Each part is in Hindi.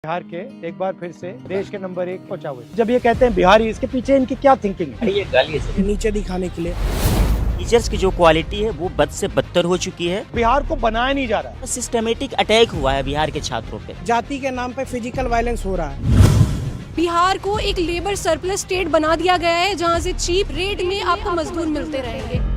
बिहार के एक बार फिर से देश के नंबर 1 पहुंचा हुए। जब ये कहते हैं बिहारी, इसके पीछे इनकी क्या थिंकिंग है? ये गाली है नीचे दिखाने के लिए। टीचर्स की जो क्वालिटी है वो बद से बदतर हो चुकी है। बिहार को बनाया नहीं जा रहा है। सिस्टमेटिक अटैक हुआ है बिहार के छात्रों पे। जाति के नाम पे फिजिकल वायलेंस हो रहा है। बिहार को एक लेबर सरप्लस स्टेट बना दिया गया है जहां से चीप रेट में आपको मजदूर मिलते रहेंगे।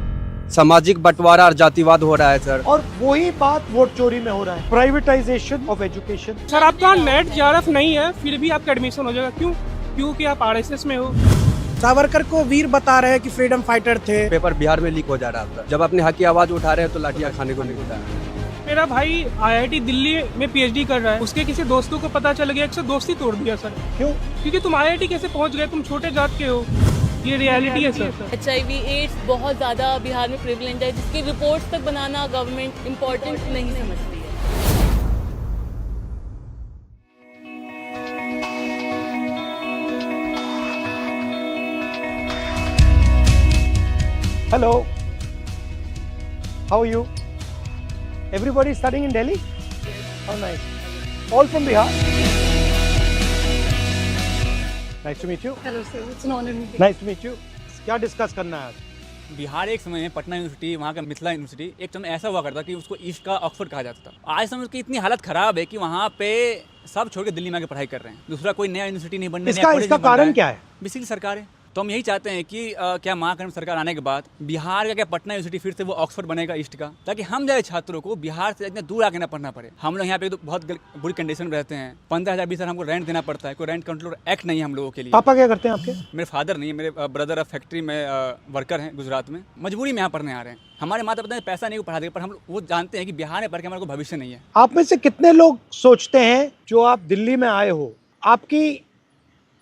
सामाजिक बंटवारा और जातिवाद हो रहा है सर। और वही बात वोट चोरी में हो रहा है। Privatisation of education. सर आपका नेट जेआरएफ नहीं है फिर भी आपका एडमिशन हो जाएगा। क्यों? क्योंकि आप आरएसएस में हो। सावरकर को वीर बता रहे हैं कि फ्रीडम फाइटर थे। पेपर बिहार में लीक हो जा रहा था। जब अपने हक की आवाज उठा रहे हैं तो लाठियां खाने को मिलता है। मेरा भाई आईआईटी दिल्ली में पीएचडी कर रहा है। उसके किसी दोस्तों को पता चल गया, एक से दोस्ती तोड़ दिया सर। क्यों? क्योंकि तुम आईआईटी कैसे पहुंच गए, तुम छोटे जात के हो। ये रियलिटी है सर। HIV एड्स बहुत ज़्यादा बिहार में प्रिवलेंट है, जिसकी रिपोर्ट्स तक बनाना गवर्नमेंट इम्पोर्टेंट नहीं समझती है। Hello. How are you? Everybody studying in Delhi? How nice. All from Bihar? Nice to meet you. Hello sir, it's an honor meeting. Nice to meet you. क्या डिस्कस करना है आज? बिहार एक समय में पटना यूनिवर्सिटी, वहाँ का मिथिला यूनिवर्सिटी एक समय ऐसा हुआ करता कि उसको ईस्ट का ऑक्सफोर्ड कहा जाता था। आज समय उसकी इतनी हालत खराब है कि वहाँ पे सब छोड़ के दिल्ली में आके पढ़ाई कर रहे हैं। दूसरा कोई नया यूनिवर्सिटी नहीं बनने, इसका कारण क्या है? बेसिकली सरकार है। तो हम यही चाहते हैं कि क्या महाकर्म सरकार आने के बाद बिहार का क्या पटना यूनिवर्सिटी फिर से वो ऑक्सफोर्ड बनेगा ईस्ट का, ताकि हम जाए छात्रों को बिहार से इतना दूर आके ना पढ़ना पड़े। हम लोग यहाँ पे तो बहुत बुरी कंडीशन में रहते हैं। 15,000 20,000 हमको रेंट देना पड़ता है। कोई रेंट कंट्रोल एक्ट नहीं है हम लोगों के लिए। पापा क्या करते हैं आपके? मेरे फादर नहीं है, मेरे ब्रदर फैक्ट्री में वर्कर हैं गुजरात में। मजबूरी में यहाँ पढ़ने आ रहे हैं। हमारे माता पिता ने पैसा नहीं पढ़ा देगा, पर हम वो जानते हैं कि बिहार में पढ़ के हमारे को भविष्य नहीं है। आप में से कितने लोग सोचते हैं जो आप दिल्ली में आए हो, आपकी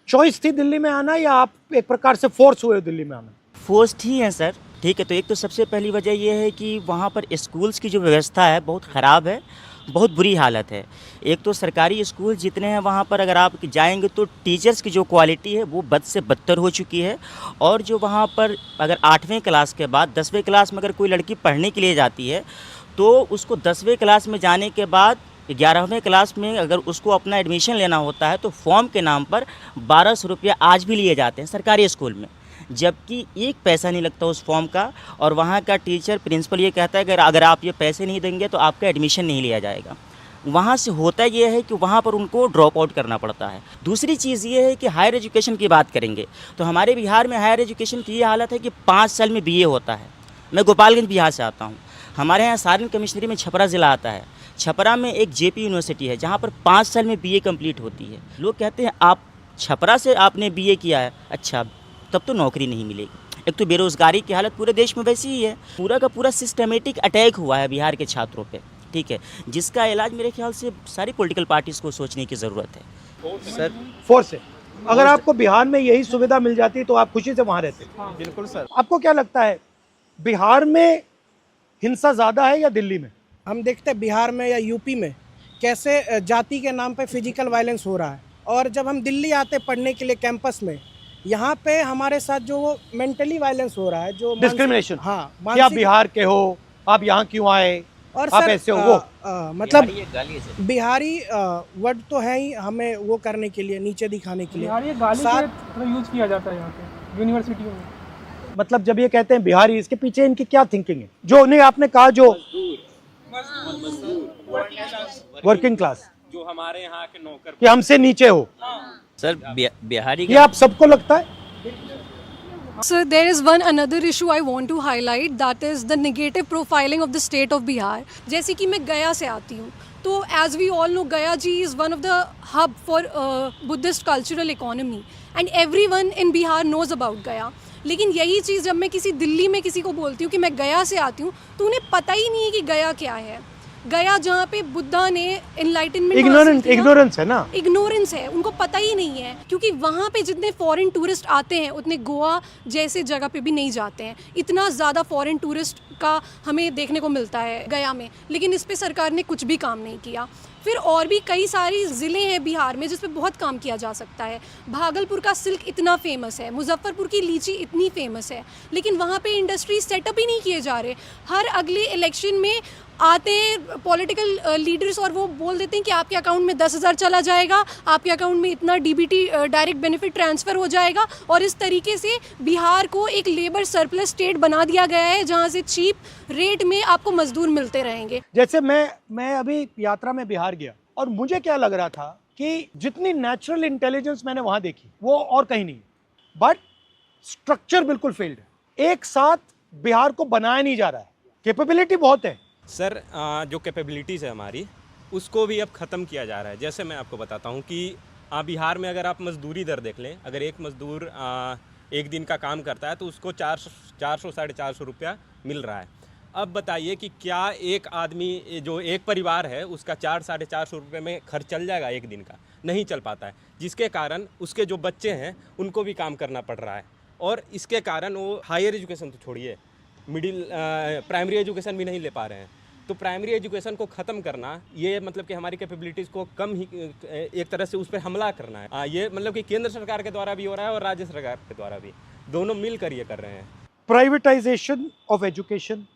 चॉइस थी दिल्ली में आना या आप एक प्रकार से फोर्स हुए हो दिल्ली में आना? फोर्स्ड ही है सर। ठीक है, तो एक तो सबसे पहली वजह ये है कि वहाँ पर स्कूल्स की जो व्यवस्था है बहुत ख़राब है, बहुत बुरी हालत है। एक तो सरकारी स्कूल जितने हैं वहाँ पर अगर आप जाएंगे तो टीचर्स की जो क्वालिटी है वो बद से बदतर हो चुकी है। और जो वहाँ पर अगर 8वीं क्लास के बाद 10वीं क्लास में अगर कोई लड़की पढ़ने के लिए जाती है तो उसको 10वीं क्लास में जाने के बाद 11वीं क्लास में अगर उसको अपना एडमिशन लेना होता है तो फॉर्म के नाम पर 1200 रुपया आज भी लिए जाते हैं सरकारी स्कूल में, जबकि एक पैसा नहीं लगता उस फॉर्म का। और वहाँ का टीचर प्रिंसिपल ये कहता है कि अगर आप ये पैसे नहीं देंगे तो आपका एडमिशन नहीं लिया जाएगा। वहाँ से होता ये है कि वहाँ पर उनको ड्रॉप आउट करना पड़ता है। दूसरी चीज़ ये है कि हायर एजुकेशन की बात करेंगे तो हमारे बिहार में हायर एजुकेशन की ये हालत है कि 5 साल में BA होता है। मैं गोपालगंज बिहार से आता हूँ। हमारे यहाँ सारण कमिश्नरी में छपरा ज़िला आता है। छपरा में एक JP यूनिवर्सिटी है जहाँ पर 5 साल में BA कंप्लीट होती है। लोग कहते हैं आप छपरा से आपने BA किया है, अच्छा तब तो नौकरी नहीं मिलेगी। एक तो बेरोज़गारी की हालत पूरे देश में वैसी ही है। पूरा का पूरा सिस्टमेटिक अटैक हुआ है बिहार के छात्रों पे, ठीक है, जिसका इलाज मेरे ख्याल से सारी पॉलिटिकल पार्टीज़ को सोचने की ज़रूरत है। सर फोर्स है। अगर आपको बिहार में यही सुविधा मिल जाती तो आप खुशी से वहाँ रहते? बिल्कुल सर। आपको क्या लगता है बिहार में हिंसा ज़्यादा है या दिल्ली में? हम देखते हैं बिहार में या यूपी में कैसे जाति के नाम पे फिजिकल वायलेंस हो रहा है। और जब हम दिल्ली आते पढ़ने के लिए कैंपस में, यहाँ पे हमारे साथ जो वो मेंटली वायलेंस हो रहा है, जो डिस्क्रिमिनेशन। हाँ, कि आप बिहार के हो, आप यहाँ क्यों आए, और आप सर, ऐसे हो वो मतलब ये गाली है सर। बिहारी वर्ड तो है ही हमें वो करने के लिए, नीचे दिखाने के लिए। बिहार ये गाली के यूज किया जाता है यहाँ पे यूनिवर्सिटियों में। मतलब जब ये कहते हैं बिहारी, इसके पीछे इनकी क्या थिंकिंग है? जो नहीं आपने कहा जो वर्किंग क्लास, जो हमारे यहाँ के नौकर, कि हमसे नीचे हो सर बिहारी ये आप सबको लगता है? Sir, there is one another issue I want to highlight, that is the negative profiling of the state of Bihar. जैसे कि मैं गया से आती हूँ, तो as we all know, गया जी is one of the hub for Buddhist cultural economy and everyone in Bihar knows about गया. लेकिन यही चीज़ जब मैं किसी दिल्ली में किसी को बोलती हूँ कि मैं गया से आती हूँ तो उन्हें पता ही नहीं है कि गया क्या है। गया जहाँ पे बुद्धा ने एनलाइटनमेंट, इग्नोरेंस है ना, इग्नोरेंस है, उनको पता ही नहीं है। क्योंकि वहाँ पे जितने फॉरेन टूरिस्ट आते हैं उतने गोवा जैसे जगह पे भी नहीं जाते हैं। इतना ज़्यादा फॉरेन टूरिस्ट का हमें देखने को मिलता है गया में, लेकिन इस पे सरकार ने कुछ भी काम नहीं किया। फिर और भी कई सारी ज़िले हैं बिहार में जिस पे बहुत काम किया जा सकता है। भागलपुर का सिल्क इतना फेमस है, मुजफ्फरपुर की लीची इतनी फेमस है, लेकिन वहाँ पे इंडस्ट्री सेटअप ही नहीं किए जा रहे। हर अगले इलेक्शन में आते हैं पॉलिटिकल लीडर्स और वो बोल देते हैं कि आपके अकाउंट में 10,000 चला जाएगा, आपके अकाउंट में इतना डीबीटी डायरेक्ट बेनिफिट ट्रांसफ़र हो जाएगा, और इस तरीके से बिहार को एक लेबर सरप्लस स्टेट बना दिया गया है जहां से चीप रेट में आपको मजदूर मिलते रहेंगे। जैसे मैं अभी यात्रा में बिहार गया और मुझे क्या लग रहा था कि जितनी नेचुरल इंटेलिजेंस मैंने वहां देखी वो और कहीं नहीं, बट स्ट्रक्चर बिल्कुल फेल्ड है। एक साथ बिहार को बनाया नहीं जा रहा है। कैपेबिलिटी बहुत है सर, जो कैपेबिलिटीज़ है हमारी उसको भी अब ख़त्म किया जा रहा है। जैसे मैं आपको बताता हूँ कि बिहार में अगर आप मजदूरी दर देख लें, अगर एक मजदूर एक दिन का काम करता है तो उसको 400 साढ़े 400 रुपया मिल रहा है। अब बताइए कि क्या एक आदमी जो एक परिवार है उसका 400 साढ़े 400 रुपये में खर्च चल जाएगा एक दिन का? नहीं चल पाता है, जिसके कारण उसके जो बच्चे हैं उनको भी काम करना पड़ रहा है, और इसके कारण वो हायर एजुकेशन तो छोड़िए, प्राइमरी एजुकेशन भी नहीं ले पा रहे हैं। तो प्राइमरी एजुकेशन को ख़त्म करना, ये मतलब कि हमारी कैपेबिलिटीज़ को कम ही एक तरह से उस पर हमला करना है। ये मतलब कि केंद्र सरकार के द्वारा भी हो रहा है और राज्य सरकार के द्वारा भी, दोनों मिलकर ये कर रहे हैं। Privatisation of education,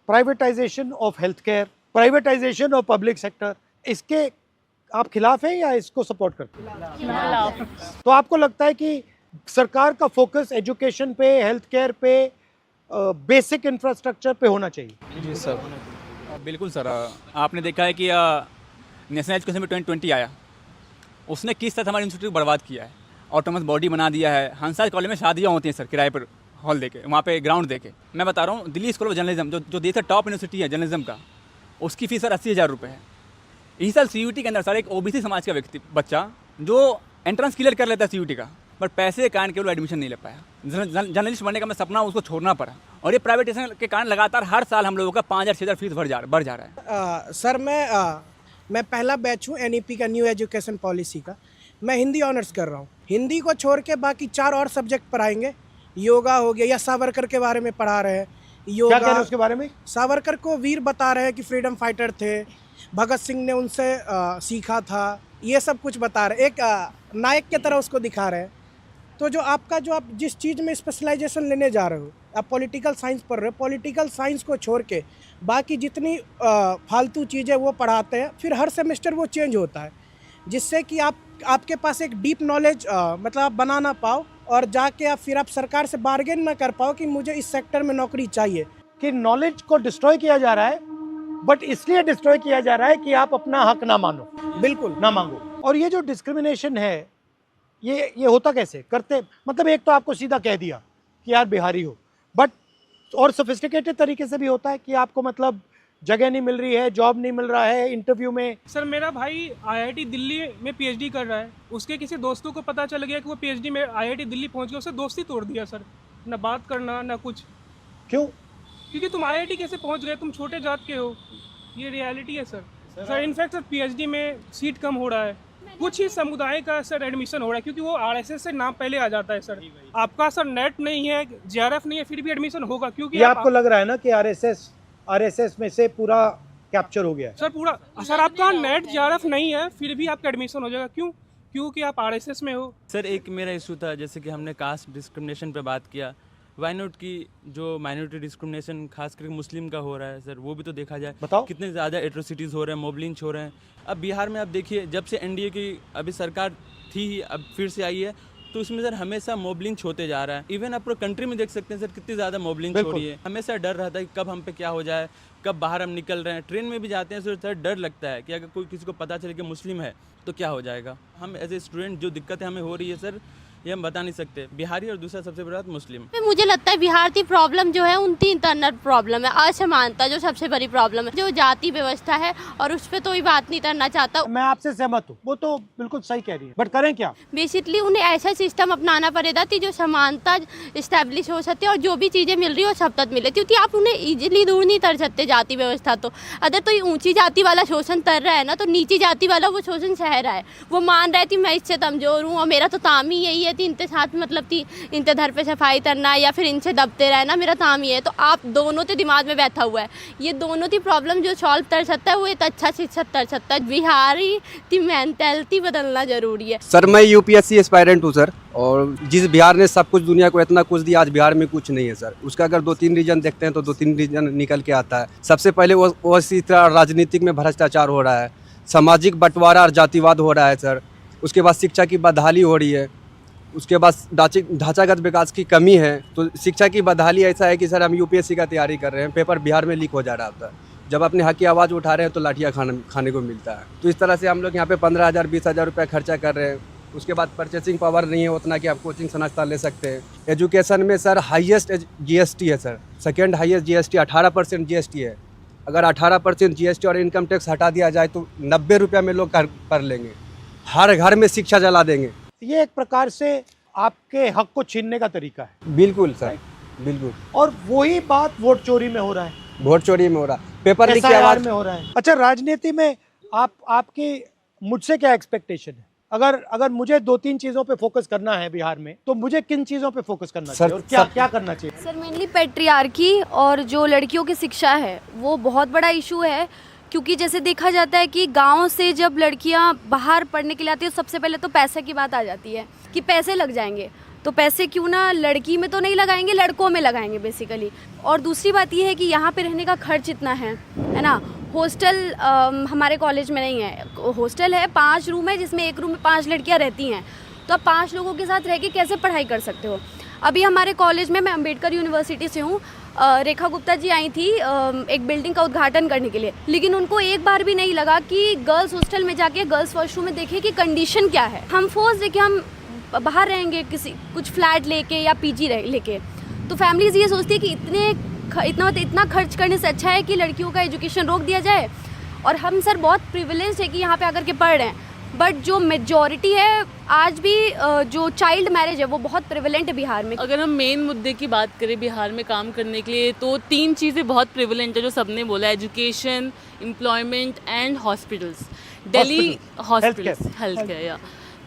privatisation of health care, privatisation of public sector, इसके आप खिलाफ हैं या इसको सपोर्ट करते हैं? तो आपको लगता है कि सरकार का फोकस एजुकेशन पे, हेल्थ केयर पे, बेसिक इंफ्रास्ट्रक्चर पे होना चाहिए? जी सर, बिल्कुल सर। आपने देखा है कि नेशनल एजुकेशन में 2020 आया, उसने किस तरह हमारे इंस्टीट्यूट को बर्बाद किया है। ऑटोनमस बॉडी बना दिया है। हंसा कॉलेज में शादियाँ होती हैं सर किराए पर, हॉल देके, वहाँ पे ग्राउंड देके। मैं बता रहा हूँ, दिल्ली स्कूल ऑफ जर्नलिज्म जो देश का टॉप यूनिवर्सिटी है जर्नलिज्म का, उसकी फीस सर 80,000 रुपये है। इसी साल CUT के अंदर सर एक OBC समाज का व्यक्ति बच्चा जो एंट्रेंस क्लियर कर लेता है CUT का, बट पैसे के कारण केवल एडमिशन नहीं ले पाया। जर्नलिस्ट बनने का मैं सपना उसको छोड़ना पड़ा, और ये प्राइवेटाइजेशन के कारण लगातार हर साल हम लोगों का 5,000-6,000 फीस बढ़ जा रहा है। सर मैं पहला बैच हूँ NEP का, न्यू एजुकेशन पॉलिसी का। मैं हिंदी ऑनर्स कर रहा हूँ। हिंदी को छोड़ के बाकी 4 और सब्जेक्ट पढ़ाएंगे। योगा हो गया, या सावरकर के बारे में पढ़ा रहे हैं। योगा, क्या कह रहे हैं उसके बारे में? सावरकर को वीर बता रहे हैं कि फ्रीडम फाइटर थे, भगत सिंह ने उनसे सीखा था, ये सब कुछ बता रहे, एक नायक की तरह उसको दिखा रहे हैं। तो जो आप जिस चीज़ में स्पेशलाइजेशन लेने जा रहे हो, आप पॉलिटिकल साइंस पढ़ रहे हो, पॉलिटिकल साइंस को छोड़ के बाकी जितनी फालतू चीज़ें वो पढ़ाते हैं, फिर हर सेमेस्टर वो चेंज होता है, जिससे कि आपके पास एक डीप नॉलेज मतलब आप बना ना पाओ, और जाके फिर आप सरकार से बार्गेन ना कर पाओ कि मुझे इस सेक्टर में नौकरी चाहिए। कि नॉलेज को डिस्ट्रॉय किया जा रहा है, बट इसलिए डिस्ट्रॉय किया जा रहा है कि आप अपना हक ना मानो, बिल्कुल ना मांगो। और ये जो डिस्क्रिमिनेशन है, ये होता कैसे करते? मतलब एक तो आपको सीधा कह दिया कि यार बिहारी हो, बट और सोफिस्टिकेटेड तरीके से भी होता है कि आपको मतलब जगह नहीं मिल रही है, जॉब नहीं मिल रहा है, इंटरव्यू में। सर मेरा भाई IIT दिल्ली में PhD कर रहा है, उसके किसी दोस्तों को पता चल गया कि वो PhD में IIT दिल्ली पहुंच गया, उससे दोस्ती तोड़ दिया सर, ना बात करना ना कुछ। क्यों? क्योंकि तुम IIT कैसे पहुंच गए, तुम छोटे जात के हो, ये रियलिटी है सर। इनफैक्ट सर PhD में सीट कम हो रहा है, कुछ ही समुदाय का सर एडमिशन हो रहा है, क्योंकि वो RSS से नाम पहले आ जाता है सर। आपका सर नेट नहीं है, JRF नहीं है, फिर भी एडमिशन होगा, क्योंकि ये आपको लग रहा है ना कि RSS में से पूरा कैप्चर हो गया है? सर पूरा सर आपका नेट JRF नहीं है, फिर भी आपका एडमिशन हो जाएगा। क्यों? क्योंकि आप RSS में हो। सर एक मेरा इशू था, जैसे कि हमने कास्ट डिस्क्रिमिनेशन पे बात किया, वाई नॉट की जो माइनॉरिटी डिस्क्रिमिनेशन खास करके मुस्लिम का हो रहा है सर, वो भी तो देखा जाए। बताओ। कितने ज़्यादा एट्रोसिटीज़ हो रहे हैं, मॉब लिंच हो रहे हैं। अब बिहार में आप देखिए, जब से NDA की अभी सरकार थी ही, अब फिर से आई है, तो उसमें सर हमेशा मॉब लिंच होते जा रहा है। इवन आप पूरे कंट्री में देख सकते हैं सर, कितनी ज़्यादा मॉब लिंच हो रही है। हमेशा डर रहता है कि कब हम पे क्या हो जाए, कब बाहर हम निकल रहे हैं। ट्रेन में भी जाते हैं सर डर लगता है कि अगर कोई किसी को पता चले कि मुस्लिम है तो क्या हो जाएगा। हम एज ए स्टूडेंट जो दिक्कतें हमें हो रही है सर, ये हम बता नहीं सकते। बिहारी और दूसरा सबसे बड़ा मुस्लिम। मुझे लगता है बिहार की प्रॉब्लम जो है उनकी इंटरनल प्रॉब्लम है, असमानता जो सबसे बड़ी प्रॉब्लम है, जो जाति व्यवस्था है, और उस पर तो ही बात नहीं करना चाहता। मैं आपसे सहमत हूँ, वो तो बिल्कुल सही कह रही है, बट करें क्या? बेसिकली उन्हें ऐसा सिस्टम अपनाना पड़ेगा कि जो समानता इस्टेब्लिश हो सकती है, और जो भी चीज़ें मिल रही है वो सब तक मिले, क्योंकि आप उन्हें इजीली दूर नहीं कर सकते जाति व्यवस्था। तो अगर तो ऊंची जाति वाला शोषण कर रहा है ना, तो नीची जाति वाला वो शोषण सह रहा है। वो मान रहा है कि मैं इससे कमजोर हूँ और मेरा तो काम ही यही है, थी इनके साथ, मतलब थी इनके घर पे सफाई करना या फिर इनसे दबते रहना, मेरा काम ये है। तो आप दोनों तो दिमाग में बैठा हुआ है, ये दोनों थी प्रॉब्लम जो सॉल्व कर सकता है वो एक अच्छा शिक्षक कर सकता है। बिहारी की मेंटालिटी बदलना जरूरी है। सर मैं यूपीएससी एस्पायरेंट हूँ सर, और जिस बिहार ने सब कुछ दुनिया को इतना कुछ दिया, आज बिहार में कुछ नहीं है सर। उसका अगर 2-3 रीजन देखते हैं तो 2-3 रीजन निकल के आता है। सबसे पहले वो इसी तरह राजनीतिक में भ्रष्टाचार हो रहा है, सामाजिक बंटवारा और जातिवाद हो रहा है सर। उसके बाद शिक्षा की बदहाली हो रही है, उसके बाद ढांचागत विकास की कमी है। तो शिक्षा की बदहाली ऐसा है कि सर हम यूपीएससी का तैयारी कर रहे हैं, पेपर बिहार में लीक हो जा रहा होता है। जब अपने हक की आवाज़ उठा रहे हैं तो लाठियाँ खाने को मिलता है। तो इस तरह से हम लोग यहाँ पे 15,000 20,000 रुपये खर्चा कर रहे हैं। उसके बाद परचेसिंग पावर नहीं है उतना कि आप कोचिंग संस्था ले सकते हैं। एजुकेशन में सर हाईएस्ट जीएसटी है sir, second highest GST 18% GST है। अगर 18% जीएसटी और इनकम टैक्स हटा दिया जाए तो 90 रुपये में लोग कर लेंगे। हर घर में शिक्षा जला देंगे। ये एक प्रकार से आपके हक को छीनने का तरीका है। बिल्कुल सर, बिल्कुल। और वही बात वोट चोरी में हो रहा है, वोट चोरी में हो रहा है, पेपर लीक की SIR आवाज़ में हो रहा है। अच्छा, राजनीति में आपकी मुझसे क्या एक्सपेक्टेशन है? अगर मुझे 2-3 चीजों पे फोकस करना है बिहार में, तो मुझे किन चीजों पे फोकस करना चाहिए और क्या करना चाहिए? सर मेनली पैट्रियार्की और जो लड़कियों की शिक्षा है वो बहुत बड़ा इशू है। क्योंकि जैसे देखा जाता है कि गांव से जब लड़कियां बाहर पढ़ने के लिए आती है, सबसे पहले तो पैसे की बात आ जाती है कि पैसे लग जाएंगे। तो पैसे क्यों ना लड़की में तो नहीं लगाएंगे, लड़कों में लगाएंगे बेसिकली। और दूसरी बात ये है कि यहाँ पे रहने का खर्च इतना है ना। हॉस्टल हमारे कॉलेज में नहीं है, हॉस्टल है 5 रूम है जिसमें एक रूम में 5 लड़कियाँ रहती हैं। तो आप 5 लोगों के साथ रह के कैसे पढ़ाई कर सकते हो? अभी हमारे कॉलेज में, मैं अम्बेडकर यूनिवर्सिटी से हूँ, रेखा गुप्ता जी आई थी एक बिल्डिंग का उद्घाटन करने के लिए, लेकिन उनको एक बार भी नहीं लगा कि गर्ल्स हॉस्टल में जाके गर्ल्स वॉशरूम में देखें कि कंडीशन क्या है। हम फोर्स देके हम बाहर रहेंगे कुछ फ्लैट लेके या पीजी लेके, तो फैमिलीज ये सोचती है कि इतना खर्च करने से अच्छा है कि लड़कियों का एजुकेशन रोक दिया जाए। और हम सर बहुत प्रिविलेज है कि यहाँ पे आकर के पढ़ रहे हैं, बट जो मेजॉरिटी है आज भी जो चाइल्ड मैरिज है वो बहुत प्रिविलेंट है बिहार में। अगर हम मेन मुद्दे की बात करें बिहार में काम करने के लिए, तो 3 चीज़ें बहुत प्रिविलेंट है जो सबने बोला, education, employment and hospitals. Delhi hospitals, health care, या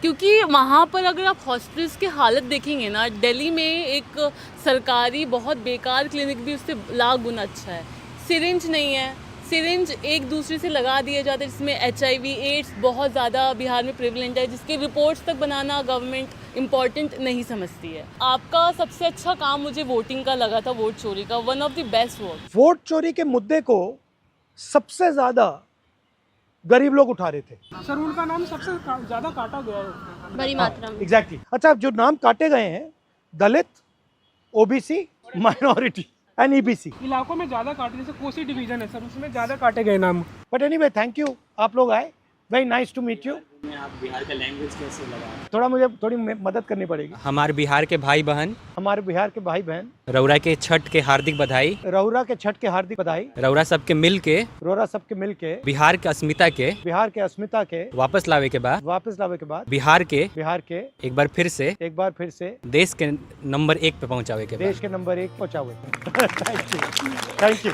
क्योंकि वहाँ पर अगर आप हॉस्पिटल्स की हालत देखेंगे ना, दिल्ली में एक सरकारी बहुत बेकार क्लिनिक भी उससे लाख गुना अच्छा है। सिरिंज नहीं है, सिरिंज एक दूसरे से लगा दिए जाते हैं, जिसमें HIV एड्स बहुत ज़्यादा बिहार में प्रिवलेंट है, जिसके रिपोर्ट्स तक बनाना गवर्नमेंट इम्पॉर्टेंट नहीं समझती है। आपका सबसे अच्छा काम मुझे वोटिंग का लगा था, वोट चोरी का, one of the best work. Vote चोरी के मुद्दे को सबसे ज्यादा गरीब लोग उठा रहे थे सर, उनका नाम सबसे ज़्यादा काटा गया है बड़ी मात्रा में। एग्जैक्टली। अच्छा, जो नाम काटे गए हैं, दलित, OBC, माइनॉरिटी एंड EBC इलाकों में ज़्यादा काटे, जैसे कोसी डिवीजन है सर, उसमें ज़्यादा काटे गए नाम। बट एनीवे, थैंक यू, आप लोग आए, very nice to meet you. आप बिहार का लैंग्वेज कैसे लगा? थोड़ा मुझे थोड़ी मदद करनी पड़ेगी। हमारे बिहार के भाई बहन, हमारे बिहार के भाई बहन, रौरा के छठ के हार्दिक बधाई। रौरा के छठ के हार्दिक बधाई। रौरा सबके मिल के, रौरा सबके मिल के बिहार के अस्मिता के, बिहार के अस्मिता के वापस लावे के बाद, बिहार के एक बार फिर से देश के नंबर 1 पे पहुंचावे के बाद, देश के नंबर 1 पहुंचावे। Thank you.